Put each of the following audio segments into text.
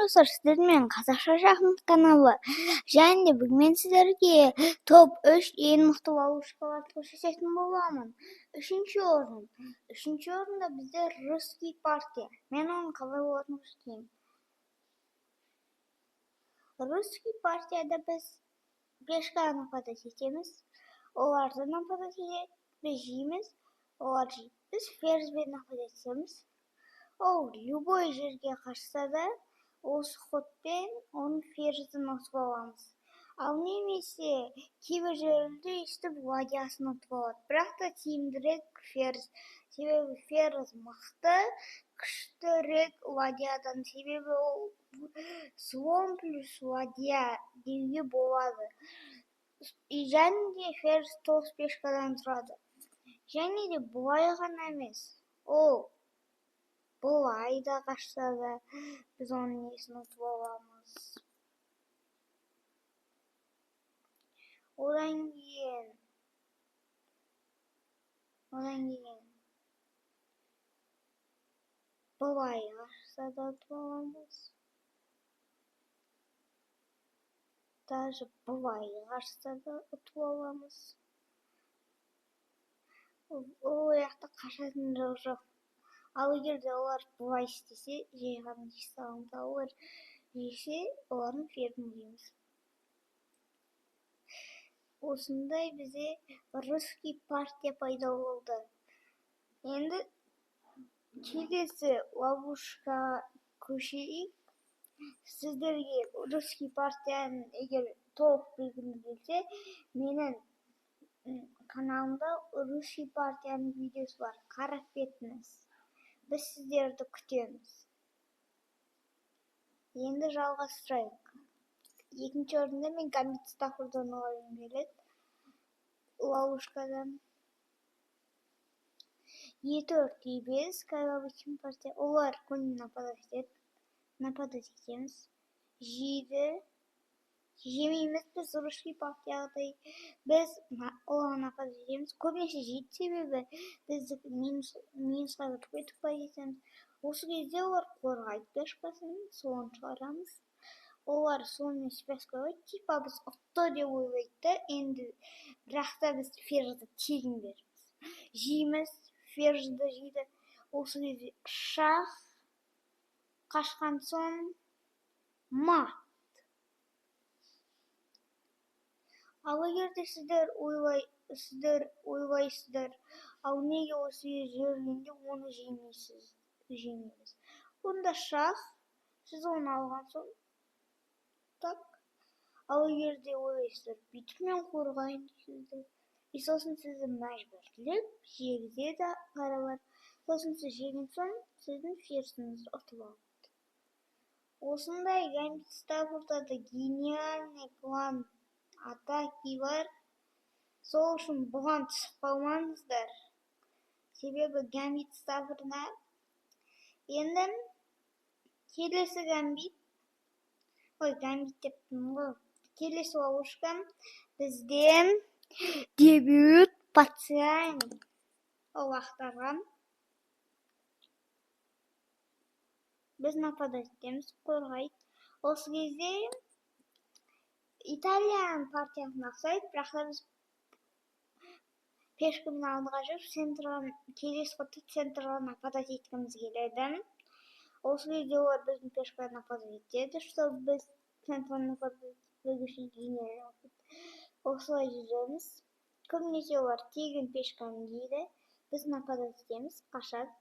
достар, сіздермен қазақша шахмат каналы. Және де бүгін мен сіздерге топ 3 ең мықты ловушкаларды көрсететін боламын. Үшінші орында бізде русский партия. Мен оның қалай болатынын көрсетейін. Русский партияда біз пешканы нападать етеміз. Оларды нападать етеді, біз жейміз. Олар жейді, біз ферзьбен нападать етеміз. Ол любой жерге қашса да, осы ходпен оның ферзін ұтып аламыз. Ал немесе кейбір жерлерде өйстіп ладьясын ұтып алады. Бірақ та тиімдірек ферзь. Себебі ферзь мықты, күштірек ладьядан. Себебі ол слон плюс ладья деуге болады. Және де ферзь 9 пешкадан тұрады. Және де бұлай ғана емес. Ол бұлай да қашса да, біз оның несін ұтып аламыз. Одан кейін бұлай қашса да ұтып аламыз. Даже бұлай қашса да ұтып аламыз. Ол яқта қашатын жоқ. Ал егер де олар бұлай істесе, жай ғана жесе алымда, олар жесе, олардың ферзін жейміз. Осындай бізде русский партия пайда болды. Енді келесі ловушка көшейік. Сіздерге русский партияның егер толық білгіңіз келсе, менің каналымда русский партияның видеосы бар. Қарап кетіңіз. Біз сіздерді күтеміз. Енді жалғастырайық. Екінші орында мен гамбит стаффордтан ойын келеді. Ловушкадан. E4, E5, как обычно партия. Олар көңін нападать етеміз. Жейді. Жемейміз біз русский партиядай. Біз олар нападать етеміз. Көбінесе жейді себебі бізді минусқа өтіп бай етеміз. Осы кезде олар қорғайды пешкасын, слон шығарамыз. Олар слонмен спясқа ойды, типа біз ұтты деп ойлайды. Енді бірақ та біз ферзді тегін береміз. Жейміз, ферзді жейді. Осы кезде шах қашқан соң мат. Ал егер де сіздер ойлайсыздар, ал неге осы жерлерде оны жеймейміз. Онда шах, сіз оны алған соң так. Ал егер де ойлайсыздар, бүйтіп мен қорғайын дейсіздер. Сосын сізді мәжбүрлеп жегізеді қаралар. Сосын сіз жеген соң сіздің ферзіңізді ұтып алады. Осындай гамбит стаффордта гениальный план атаки бар. Сол үшін бұған түсіп қалмаңыздар. Себебі гамбит стаффордна. Енді келесі келесі ловушка бізде дебют патсиан. Ол ақтарған. Біз нападать етеміз, қорғайды. Осы кезде Италиян партиясына ұқсайды, бірақ та біз пешканың алдыға жүріп, келесі ходта центрға нападать еткіміз келеді. Осы кезде олар біздің пешкаға нападать етеді, чтобы біз центрға нападать ететін гениальный опыт. Осылай жүреміз. Көбінесе олар тегін пешканы жейді. Біз нападать етеміз, қашады,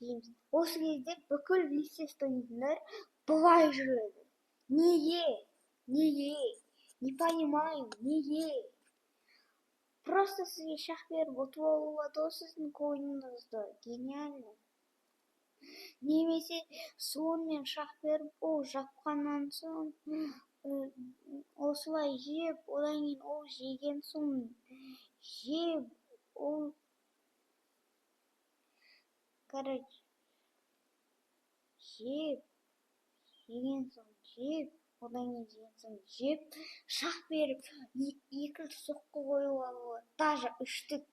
жейміз. Осы кезде бүкіл листес ойнайтындар бұлай жүреді. Неге? Не понимаю, неге? Просто сізге шах беріп ұтып алуға сіздің ойыныңызды. Гениально. Немесе слонмен шах беріп, ол жапқаннан соң осылай жеп, одан кейін ол жеген соң жеп, ол короче жеген соң жеп, одан кейін жеген соң жеп, шах беріп, екі соққы қоюға болады. Даже үштік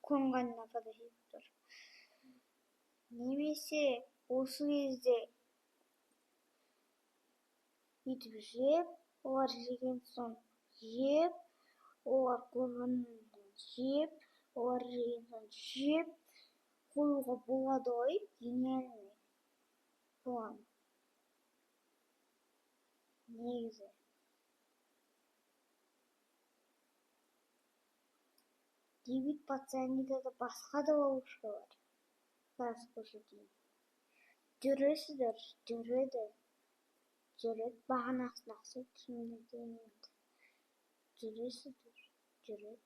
қонған нападать етіп тұр. Немесе осы кезде Бүйтіп жеп, олар жеген соң жеп, олар көргеннен жеп, олар жеген соң жеп, қоюға болады ғой, гениальный план. Негізі. Девять пациенттерді басқа да ловушка бар. Қазір көрсетейін. Жүресіздер, жүреді. Бағанасына ұқсайды, шынымен деймін. Жүресіздер, жүреді.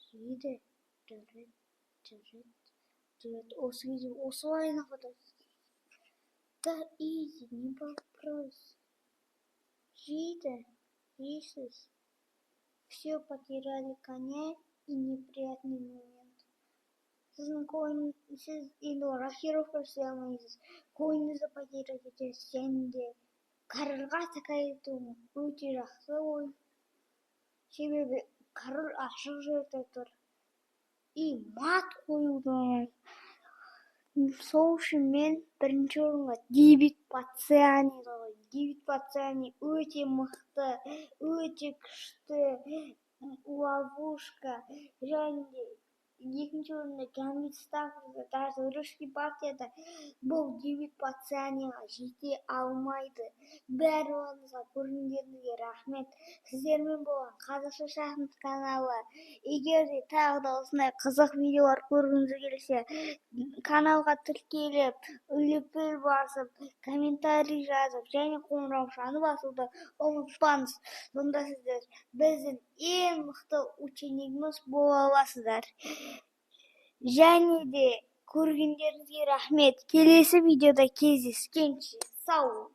Жейді, жүреді. Осы кезде осылай находится. Да иди, не вопрос. Жейді, жейсіз. Все потеряли коня и неприятный момент. Сіз енді рокировка жасай алмайсыз. Койыңызды потерять етесіз. Және де корольға тәкаппар ету өте жақсы ой. Себебі король ашық жерде тұр. И мат қоюды. Сол үшін мен бірінші орынға Дэвид Пациани қоямын. Дэвид Пациани өте мықты, өте күшті ловушка. Және де екінші орында Гамбит Стаффорд, даже русский партияда бұл Дэвид Пацианиға жете алмайды. Барлығыңызға көргендеріңізге рахмет. Сіздермен болған қазақша шахмат каналы. Егер де тағы да осындай қызық видеолар көргіңіз келсе, каналға тіркеліп, үліпіл басып, комментарий жазып, және қоңыраушаны басуды ұмытпаңыз. Сонда сіздер біздің ең мықты ученикіміз бола аласыздар. Және де көргендеріңізге рахмет. Келесі видеода кездескенше сау.